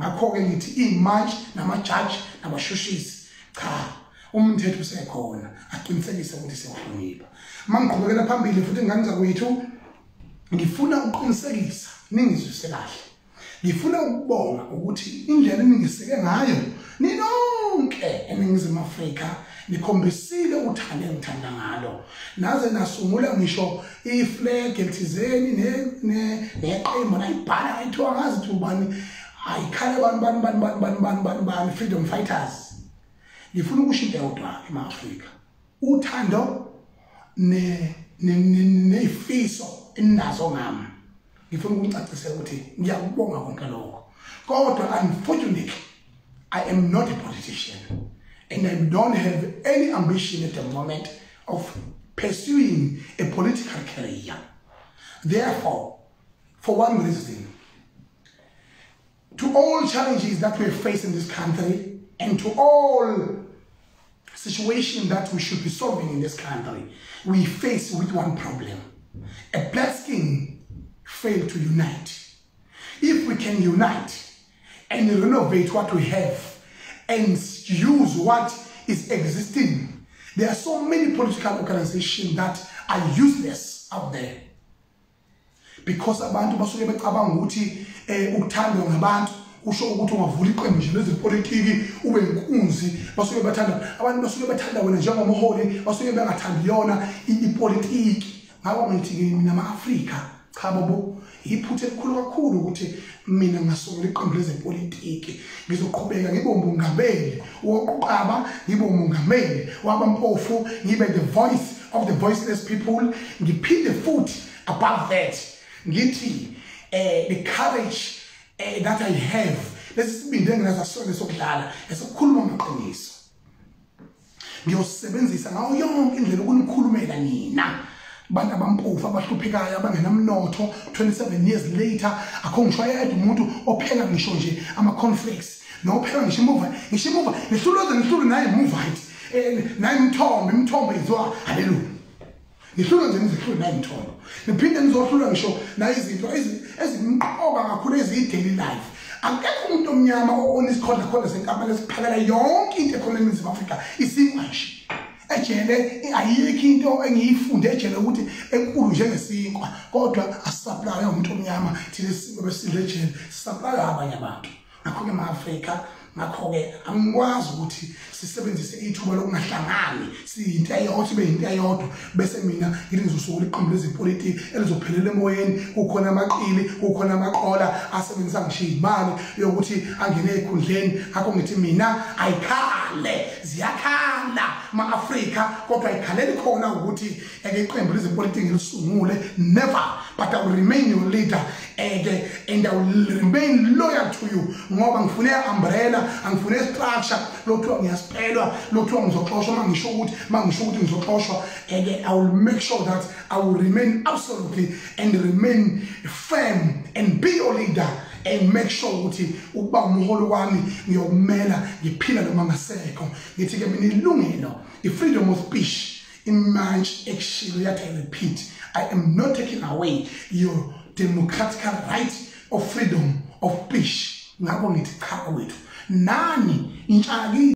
ngakho ke ngithi imatch namajaji nabashushisi cha umthetho usekhona aqinisekise ukuthi siyahlonipha mangiqhubekela phambili futhi nganza kwethu ngifuna ukuqinisekisa ningizwise kahle ngifuna ukubonga ukuthi indlela eningiseke ngayo ninonke eNingizimu Afrika nikhombisile uthando engithanda ngalo naze nasungula ngisho iflag elithizeni neqembu nayibhala ethiwa ngazi ukuthi ubani ayikhala bani freedom fighters ngifuna ukushintsha kodwa ema-Afrika uthando nefiso inazo ngami ngifuna ukucacisela ukuthi ngiyakubonga konke lokho kodwa unfortunately I am not a politician and I don't have any ambition at the moment of pursuing a political career. Therefore, for one reason, to all challenges that we face in this country and to all situations that we should be solving in this country, we face with one problem. A black skin failed to unite. If we can unite and renovate what we have and use what is existing, there are so many political organizations that are useless out there. Because abantu basuke becabanga ukuthi ukuthandwa ngabantu usho ukuthi ungavula iqembu nje lezepolitiki ube inkunzi basuke bathanda abantu basuke bathanda wena njengomholi basuke bengathandi yona ipolitiki ngabo ngithi mina ama-Afrika cha babo iphuthe elikhulu kakhulu ukuthi mina ngasungula iqembu lezepolitiki ngizoqhubeka ngibe umongameli wokuqaba ngibe umongameli wabampofu ngibe the voice of the voiceless people ngiphinde futhi above that ngithi the courage that I have lesibindi enginazasona sokudlala esokukhuluma amaqiniso ngiyosebenzisa ngayo yonke indlela ukunikhulumela nina bantu abampofu abahluphekayo abangenamnotho 27 years later akho ngisho ayedwa umuntu ophela ngisho nje ama-conflicts nophela ngisho imuva nihlulo naye movite naye imithombo izwa haleluya nihlulo nje nizihlulo naye imithombo niphinde nizohlula ngisho naye izinto ezimqoka kakhulu eziyi-daily life akekho umuntu omnyama onesikhodla khona senkambala esiphakela yonke into ekhona eNingizimu Afrika isinkwa ejele ayikho into engiyifunde ejele ukuthi enkulu njengesinkwa kodwa asisaplayo umuntu omnyama thina isinkwa besidle ejele sisaplayo abanye abantu ngakho-ke ema-Afrika ngakho-ke angikwazi ukuthi sisebenzise ithuba lokungahlangani siyinto eyodwa sibe yinto eyodwa bese mina ngithi ngizosungula iqembu lezepolitiki elizophelela emoyeni kukhona amaqili kukhona amaqola asebenzisa ngisho iy'mali yokuthi angene ey'khundleni ngakho ngithi mina ayikhale ziyakhala ama-Afrika kodwa ayikhaleli khona ukuthi iqembu lezepolitiki ngilisungule never but I will remain your leader and I will remain loyal to you ngoba ngifune umbrella angifune structure lokuthiwa ngiyasiphelwa lokuthiwa ngizoxoshwa mangisho ukuthi ngizoxoshwa and I will make sure that I will remain absolutely and remain firm and be your leader and make sure ukuthi ukuba umholi wami ngiyokumela ngiphila noma ngasekho ngithi-ke mina ilungelo i-freedom of speech imanje ekushilo yathi I repeat I am not taking away your democratic right of freedom of speech ngabo ngithi cha wethu nani intshaki